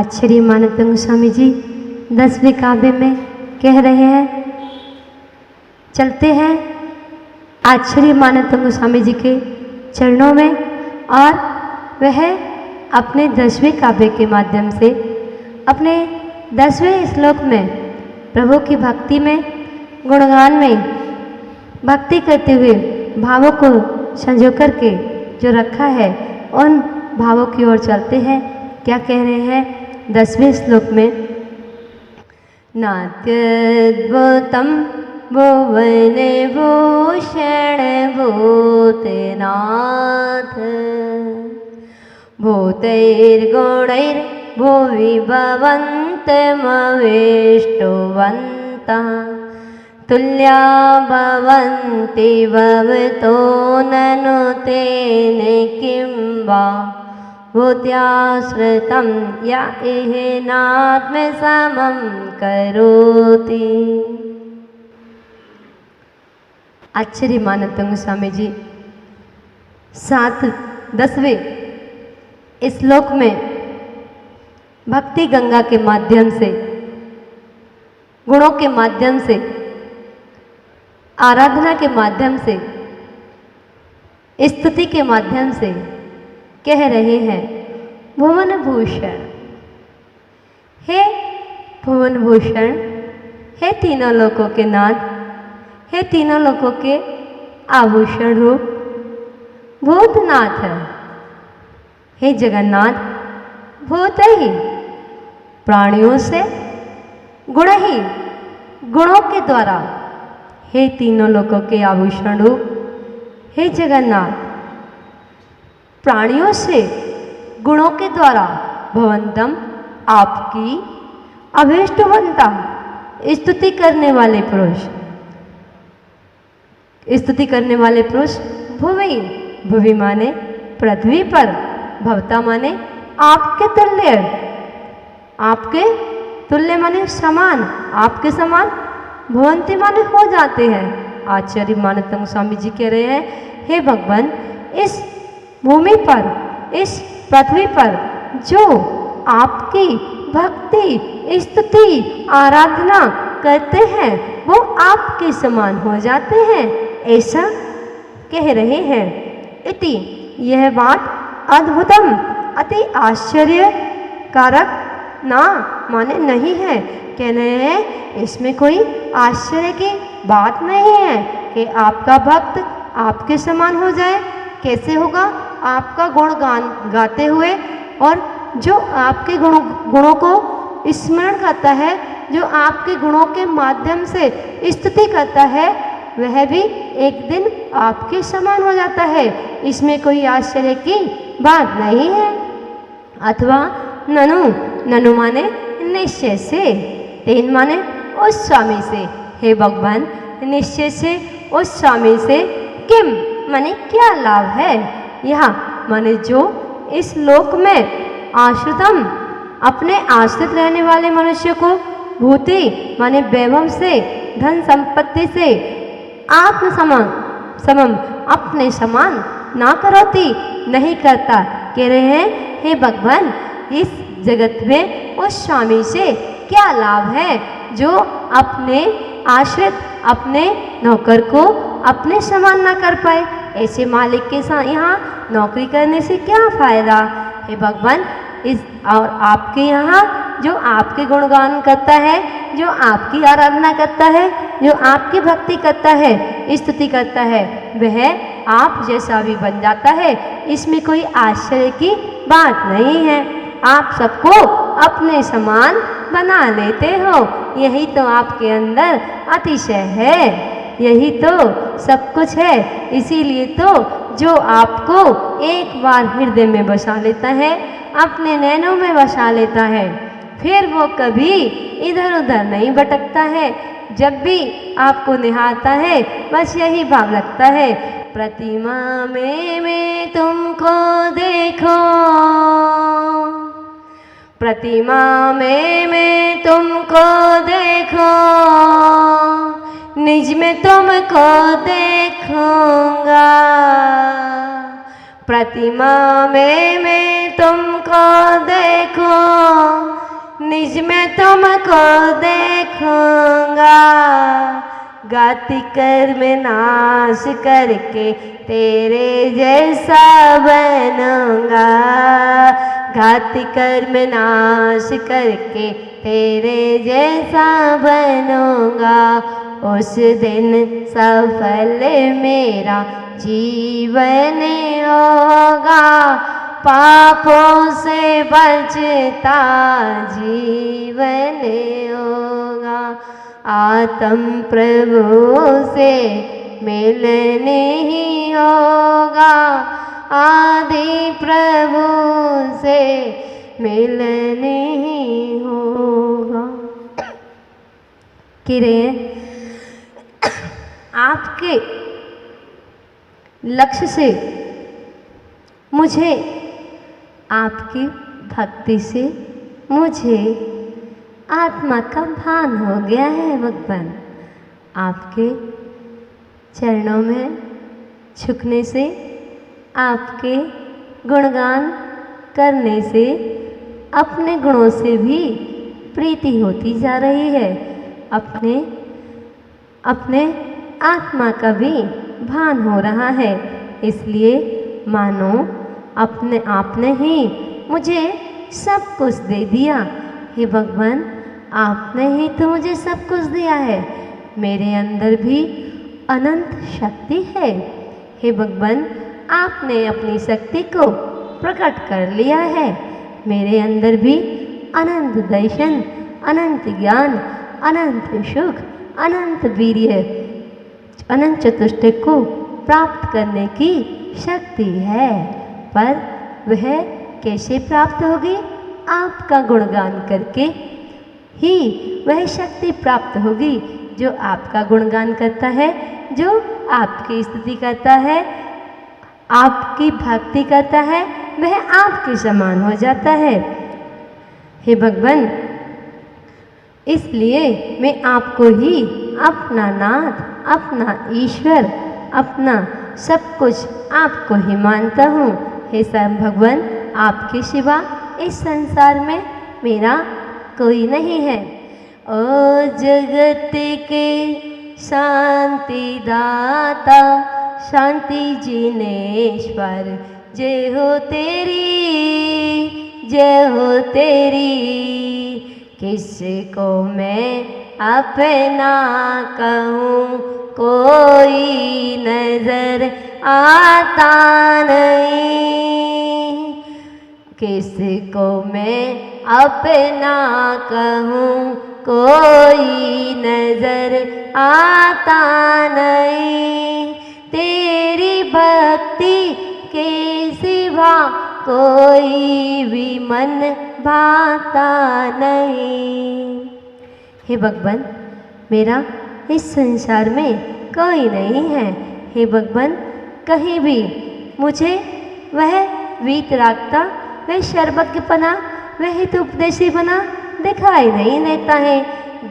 आचार्य मानवता गोस्वामी जी 10वें काव्य में कह रहे हैं। चलते हैं आचार्य मानवता गोस्वामी जी के चरणों में और वह अपने 10वें काव्य के माध्यम से अपने 10वें श्लोक में प्रभु की भक्ति में गुणगान में भक्ति करते हुए भावों को संजो करके जो रखा है उन भावों की ओर चलते हैं। क्या कह रहे हैं 10वें श्लोक में? नात्यद्भुतं भुवन भूषण भूतनाथ भूतैर्गुणैर्भुवि भवन्तमवेष्टुवन्तः तुल्या भवन्ति भवतो ननु तेन किं वा भूत्याश्रितं य इहेनात्मसमं करोति। आचार्य मानवता गोस्वामी जी 10वें श्लोक में भक्ति गंगा के माध्यम से, गुणों के माध्यम से, आराधना के माध्यम से, स्तुति के माध्यम से कह रहे हैं भुवन भूषण, हे भुवन भूषण, हे तीनों लोकों के नाथ, हे तीनों लोकों के आभूषण रूप भूतनाथ, हे जगन्नाथ, भूत ही प्राणियों से, गुण ही गुणों के द्वारा, हे तीनों लोकों के आभूषण रूप हे जगन्नाथ, प्राणियों से गुणों के द्वारा भवंतम आपकी अभीष्टवंता स्तुति करने वाले पुरुष, स्तुति करने वाले पुरुष भुवि, भुवि माने पृथ्वी पर, भवता माने आपके तुल्य, आपके तुल्य माने समान, आपके समान, भवंती माने हो जाते हैं। आचार्य मानवता गोस्वामी जी कह रहे हैं हे भगवान, इस भूमि पर, इस पृथ्वी पर जो आपकी भक्ति, स्तुति, आराधना करते हैं वो आपके समान हो जाते हैं, ऐसा कह रहे हैं। इति यह बात अद्भुतम अति आश्चर्य कारक ना माने नहीं है। कह रहे हैं इसमें कोई आश्चर्य की बात नहीं है कि आपका भक्त आपके समान हो जाए। कैसे होगा? आपका गुण गाते हुए और जो आपके गुणों को स्मरण करता है, जो आपके गुणों के माध्यम से स्तुति करता है, वह भी एक दिन आपके समान हो जाता है। इसमें कोई आश्चर्य की बात नहीं है। अथवा ननु, ननु माने निश्चय से, तेन माने उस स्वामी से, हे भगवान निश्चय से उस स्वामी से, किम माने क्या लाभ है। यहाँ माने जो इस लोक में आश्रितम अपने आश्रित रहने वाले मनुष्य को भूति माने वैभव से, धन संपत्ति से आत्म समम अपने समान ना करोती नहीं करता। कह रहे हैं हे भगवान इस जगत में उस स्वामी से क्या लाभ है जो अपने आश्रित, अपने नौकर को अपने समान ना कर पाए। ऐसे मालिक के साथ यहाँ नौकरी करने से क्या फायदा। हे भगवान इस और आपके यहाँ जो आपके गुणगान करता है, जो आपकी आराधना करता है, जो आपकी भक्ति करता है, स्तुति करता है, वह आप जैसा भी बन जाता है। इसमें कोई आश्चर्य की बात नहीं है। आप सबको अपने समान बना लेते हो, यही तो आपके अंदर अतिशय है, यही तो सब कुछ है। इसीलिए तो जो आपको एक बार हृदय में बसा लेता है, अपने नैनों में बसा लेता है, फिर वो कभी इधर उधर नहीं भटकता है। जब भी आपको निहारता है बस यही भाव लगता है, प्रतिमा में मैं तुमको देखो, प्रतिमा में मैं तुमको देखो, निज में तुमको देखूंगा। प्रतिमा में मैं तुमको तुमको देखूं, निज में तुमको देखूंगा। गाती कर में नाश करके तेरे जैसा बनूंगा। घाती कर में नाश करके तेरे जैसा बनूंगा। उस दिन सफल मेरा जीवन होगा, पापों से बचता जीवन होगा। आत्म प्रभु से मिलने ही होगा, आदि प्रभु से मिलने ही होगा। किरे आपके लक्ष्य से मुझे, आपकी भक्ति से मुझे आत्मा का भान हो गया है भगवान। आपके चरणों में झुकने से, आपके गुणगान करने से अपने गुणों से भी प्रीति होती जा रही है। अपने आत्मा का भी भान हो रहा है। इसलिए मानो अपने आपने ही मुझे सब कुछ दे दिया। हे भगवान, आपने ही तो मुझे सब कुछ दिया है। मेरे अंदर भी अनंत शक्ति है। हे भगवान, आपने अपनी शक्ति को प्रकट कर लिया है। मेरे अंदर भी अनंत दर्शन, अनंत ज्ञान, अनंत सुख, अनंत वीर्य, अनंत चतुष्टय को प्राप्त करने की शक्ति है। पर वह कैसे प्राप्त होगी? आपका गुणगान करके ही वह शक्ति प्राप्त होगी। जो आपका गुणगान करता है, जो आपकी स्तुति करता है, आपकी भक्ति करता है, वह आपके समान हो जाता है। हे भगवान, इसलिए मैं आपको ही अपना नाथ, अपना ईश्वर, अपना सब कुछ आपको ही मानता हूँ। हे सब भगवान, आपके सिवा इस संसार में मेरा कोई नहीं है। ओ जगत के शांति दाता, शांति जिनेश्वर, जय हो तेरी, जय हो तेरी। किसको मैं अपना कहूँ, कोई नजर आता नहीं। किसको मैं अपना कहूँ, कोई नजर आता नहीं। तेरी भक्ति के सिवा कोई भी मन भाता नहीं। हे भगवान, मेरा इस संसार में कोई नहीं है। हे भगवान, कहीं भी मुझे वह वीतरागता, वह सर्वज्ञपना, वह हित उपदेशी बना दिखाई नहीं देता है।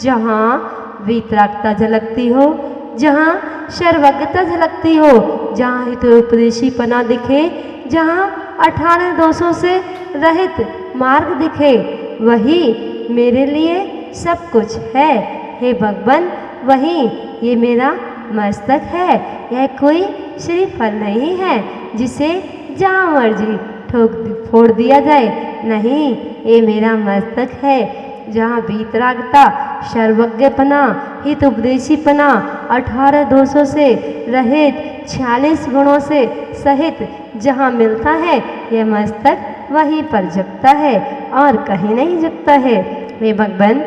जहाँ वीतरागता झलकती हो, जहाँ सर्वज्ञता झलकती हो, जहाँ हित उपदेशी पना दिखे, जहाँ 18 दोषों से रहित मार्ग दिखे, वही मेरे लिए सब कुछ है। हे भगवान, वही ये मेरा मस्तक है। यह कोई श्रीफल नहीं है जिसे जहाँ मर्जी ठोक फोड़ दिया जाए। नहीं, ये मेरा मस्तक है जहाँ वीतरागता, सर्वज्ञपना, हित उपदेशीपना, 18 दोषों से रहित, 46 गुणों से सहित जहाँ मिलता है, यह मस्तक वहीं पर झुकता है और कहीं नहीं झुकता है। हे भगवान,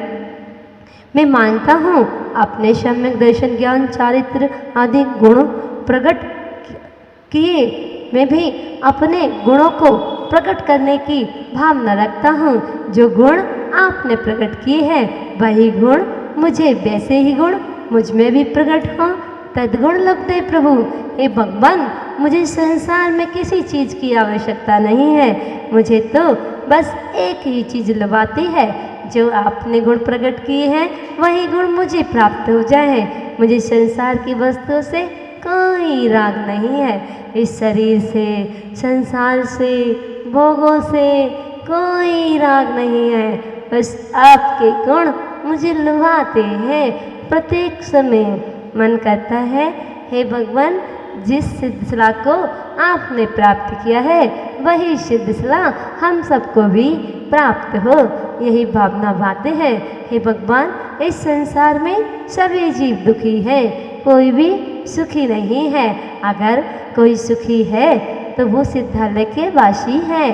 मैं मानता हूँ अपने सम्यक दर्शन, ज्ञान, चारित्र आदि गुण प्रकट किए, मैं भी अपने गुणों को प्रकट करने की भावना रखता हूँ। जो गुण आपने प्रकट किए हैं, वही गुण मुझे, वैसे ही गुण मुझ में भी प्रकट हों। तद्गुण लभते प्रभु। हे भगवान, मुझे संसार में किसी चीज़ की आवश्यकता नहीं है। मुझे तो बस एक ही चीज़ लभाती है, जो आपने गुण प्रकट किए हैं वही गुण मुझे प्राप्त हो जाए। मुझे संसार की वस्तुओं से कोई राग नहीं है। इस शरीर से, संसार से, भोगों से, कोई राग नहीं है, बस आपके गुण मुझे लुभाते हैं प्रत्येक समय। मन करता है हे भगवान, जिस सिद्धसला को आपने प्राप्त किया है वही सिद्धसला हम सबको भी प्राप्त हो, यही भावना भाते हैं। हे भगवान, इस संसार में सभी जीव दुखी है, कोई भी सुखी नहीं है। अगर कोई सुखी है तो वो सिद्धालय के वासी है,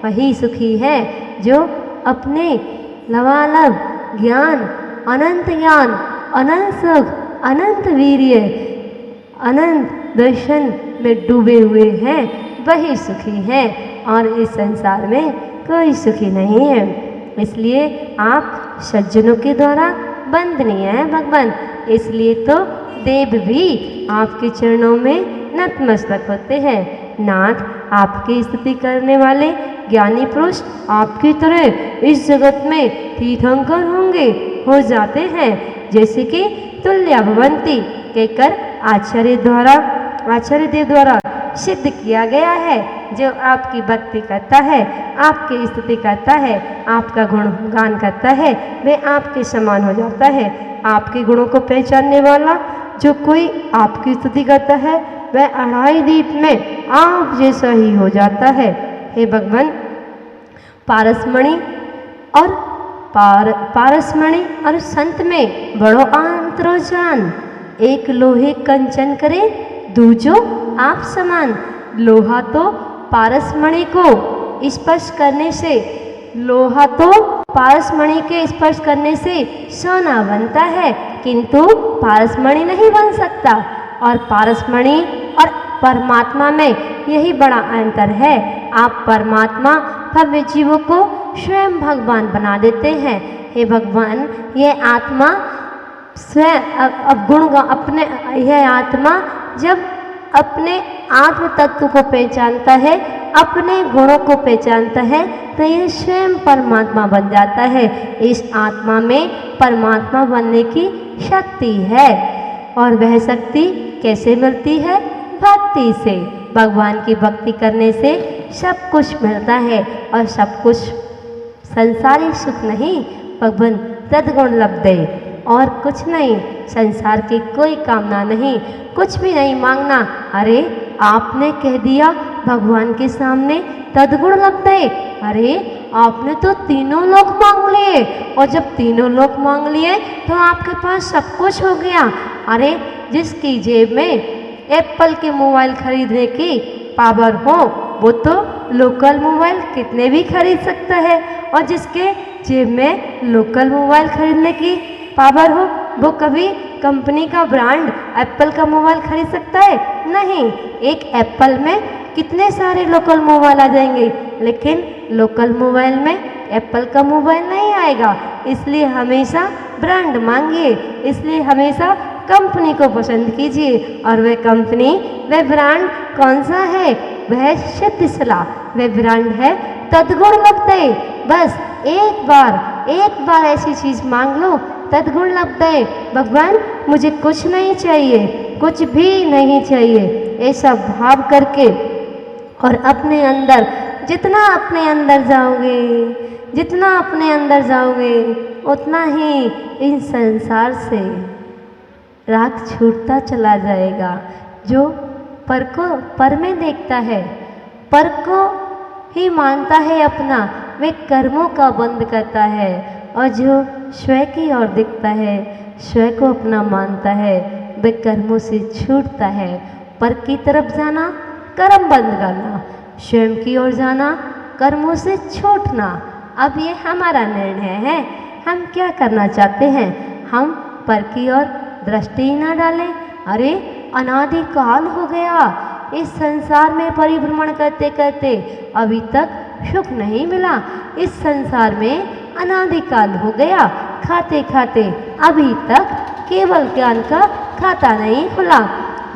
वही सुखी है जो अपने लबालब ज्ञान, अनंत सुख, अनंत वीर्य, अनंत दर्शन में डूबे हुए हैं, वही सुखी है। और इस संसार में कोई सुखी नहीं है। इसलिए आप सज्जनों के द्वारा वंदनीय हैं भगवान। इसलिए तो देव भी आपके चरणों में नतमस्तक होते हैं। नाथ, आपकी स्तुति करने वाले ज्ञानी पुरुष आपकी तरह इस जगत में तीर्थंकर होंगे, हो जाते हैं। जैसे कि तुल्य भवंती कहकर आचार्य देव द्वारा सिद्ध किया गया है। जो आपकी भक्ति करता है, आपकी स्तुति करता है, आपका गुणगान करता है, वह आपके समान हो जाता है। आपके गुणों को पहचानने वाला जो कोई आपकी स्तुति करता है वह अढ़ाई दीप में आप जैसा ही हो जाता है। हे भगवान, पारसमणि और संत में बड़ो अंतरो जान। एक लोहे कंचन करे दूजो आप समान। लोहा तो पारसमणि को स्पर्श करने से, लोहा तो पारसमणि के स्पर्श करने से सोना बनता है, किंतु पारसमणि नहीं बन सकता। और पारसमणि और परमात्मा में यही बड़ा अंतर है। आप परमात्मा भव्य जीवों को स्वयं भगवान बना देते हैं। हे भगवान, यह आत्मा स्वयं यह आत्मा जब अपने आत्म तत्व को पहचानता है, अपने गुणों को पहचानता है, तो यह स्वयं परमात्मा बन जाता है। इस आत्मा में परमात्मा बनने की शक्ति है। और वह शक्ति कैसे मिलती है? भक्ति से। भगवान की भक्ति करने से सब कुछ मिलता है। और सब कुछ संसारी सुख नहीं, भगवान तद्गुण लब्धे, और कुछ नहीं। संसार की कोई कामना नहीं, कुछ भी नहीं मांगना। अरे आपने कह दिया भगवान के सामने तद्गुण लब्धे। अरे आपने तो तीनों लोक मांग लिए, और जब तीनों लोक मांग लिए तो आपके पास सब कुछ हो गया। अरे जिसकी जेब में एप्पल के मोबाइल खरीदने की पावर हो, वो तो लोकल मोबाइल कितने भी खरीद सकता है। और जिसके जेब में लोकल मोबाइल खरीदने की पावर हो, वो कभी कंपनी का ब्रांड एप्पल का मोबाइल खरीद सकता है? नहीं। एक एप्पल में कितने सारे लोकल मोबाइल आ जाएंगे, लेकिन लोकल मोबाइल में एप्पल का मोबाइल नहीं आएगा। इसलिए हमेशा ब्रांड मांगिए, इसलिए हमेशा कंपनी को पसंद कीजिए। और वह कंपनी, वह ब्रांड कौन सा है? वह सिद्धसला, वह ब्रांड है तद्गुण लब्धे। बस एक बार ऐसी चीज़ मांग लो, तद्गुण लब्धे। भगवान, मुझे कुछ नहीं चाहिए, कुछ भी नहीं चाहिए, ऐसा भाव करके। और अपने अंदर जितना अपने अंदर जाओगे उतना ही इन संसार से राग छूटता चला जाएगा। जो पर में देखता है, पर को ही मानता है अपना, वे कर्मों का बंद करता है। और जो स्वयं की ओर दिखता है, स्वयं को अपना मानता है, वे कर्मों से छूटता है। पर की तरफ जाना, कर्म बंद करना, स्वयं की ओर जाना, कर्मों से छूटना। अब ये हमारा निर्णय है, हम क्या करना चाहते हैं। हम पर की ओर दृष्टि ना डालें। अरे अनादिकाल हो गया इस संसार में परिभ्रमण करते करते, अभी तक सुख नहीं मिला। इस संसार में अनादिकाल हो गया, खाते खाते अभी तक केवल ज्ञान का खाता नहीं खुला।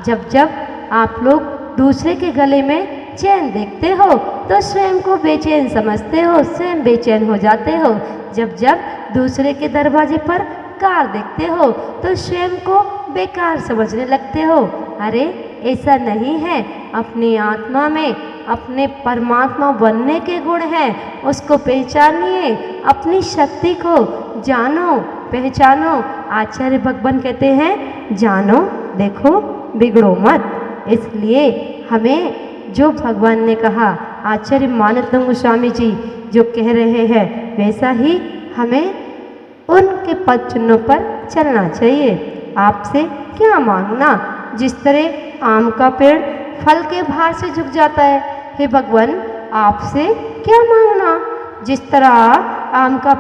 जब जब आप लोग दूसरे के गले में चैन देखते हो तो स्वयं को बेचैन समझते हो, स्वयं बेचैन हो जाते हो। जब जब दूसरे के दरवाजे पर कार देखते हो तो स्वयं को बेकार समझने लगते हो। अरे ऐसा नहीं है। अपनी आत्मा में अपने परमात्मा बनने के गुण हैं, उसको पहचानिए, अपनी शक्ति को जानो, पहचानो। आचार्य भगवान कहते हैं जानो, देखो, बिगड़ो मत। इसलिए हमें जो भगवान ने कहा, आचार्य मानवतम गोस्वामी जी जो कह रहे हैं, वैसा ही हमें उनके पद चिन्हों पर चलना चाहिए। आपसे क्या मांगना? जिस तरह आम का पेड़ फल के भार से झुक जाता है, हे भगवान आपसे क्या मांगना? जिस तरह आम का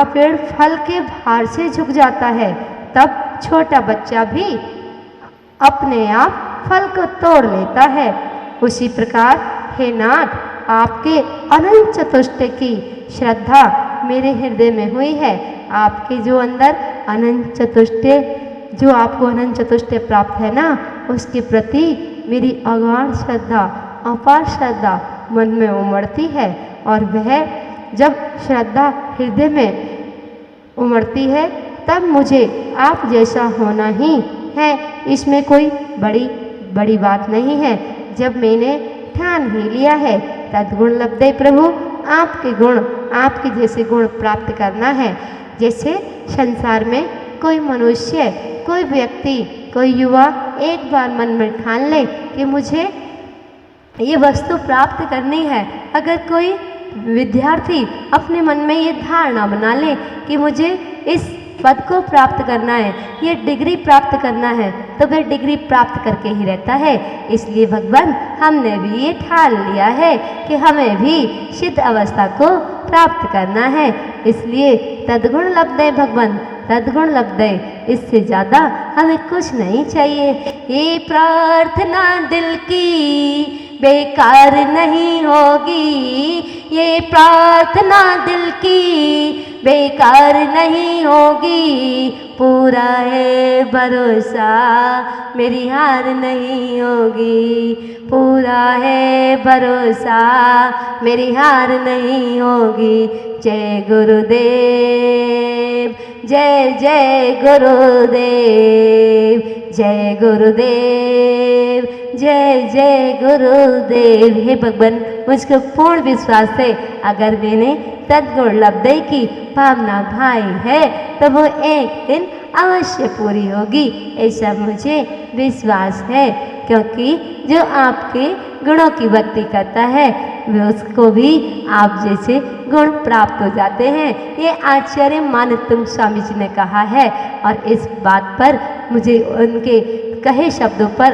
पेड़ फल के भार से झुक जाता है, तब छोटा बच्चा भी अपने आप फल को तोड़ लेता है। उसी प्रकार हे नाथ, आपके अनंत चतुष्टय की श्रद्धा मेरे हृदय में हुई है। आपके जो अंदर अनंत चतुष्टय, जो आपको अनंत चतुष्टय प्राप्त है ना, उसके प्रति मेरी अगाध श्रद्धा, अपार श्रद्धा मन में उमड़ती है। और वह जब श्रद्धा हृदय में उमड़ती है, तब मुझे आप जैसा होना ही है। इसमें कोई बड़ी बात नहीं है। जब मैंने ठान ही लिया है, तद्गुण लब्धे प्रभु, आपके गुण, आपके जैसे गुण प्राप्त करना है। जैसे संसार में कोई मनुष्य, कोई व्यक्ति, कोई युवा एक बार मन में ठान ले कि मुझे ये वस्तु प्राप्त करनी है। अगर कोई विद्यार्थी अपने मन में ये धारणा बना ले कि मुझे इस पद को प्राप्त करना है, ये डिग्री प्राप्त करना है, तो वह डिग्री प्राप्त करके ही रहता है। इसलिए भगवान हमने भी ये ठान लिया है कि हमें भी सिद्ध अवस्था को प्राप्त करना है। इसलिए तद्गुण लब्धे भगवान, तद्गुण लब्धे, इससे ज़्यादा हमें कुछ नहीं चाहिए। ये प्रार्थना दिल की बेकार नहीं होगी, ये प्रार्थना दिल की बेकार नहीं होगी। पूरा है भरोसा, मेरी हार नहीं होगी। पूरा है भरोसा, मेरी हार नहीं होगी। जय गुरुदेव, जय जय गुरुदेव, जय गुरुदेव, जय जय गुरुदेव। हे भगवान, मुझको पूर्ण विश्वास है, अगर मैंने तद्गुण लब्धे की भावना भाई है, तो वो एक दिन अवश्य पूरी होगी, ऐसा मुझे विश्वास है। क्योंकि जो आपके गुणों की भक्ति करता है, वे उसको भी आप जैसे गुण प्राप्त हो जाते हैं। ये आचार्य मानवतम स्वामी जी ने कहा है, और इस बात पर मुझे उनके कहे शब्दों पर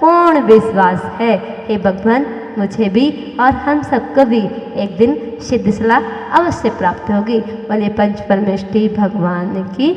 पूर्ण विश्वास है। हे भगवान, मुझे भी और हम सबको भी एक दिन सिद्ध सलाह अवश्य प्राप्त होगी। बोले पंच परमेष्टि भगवान की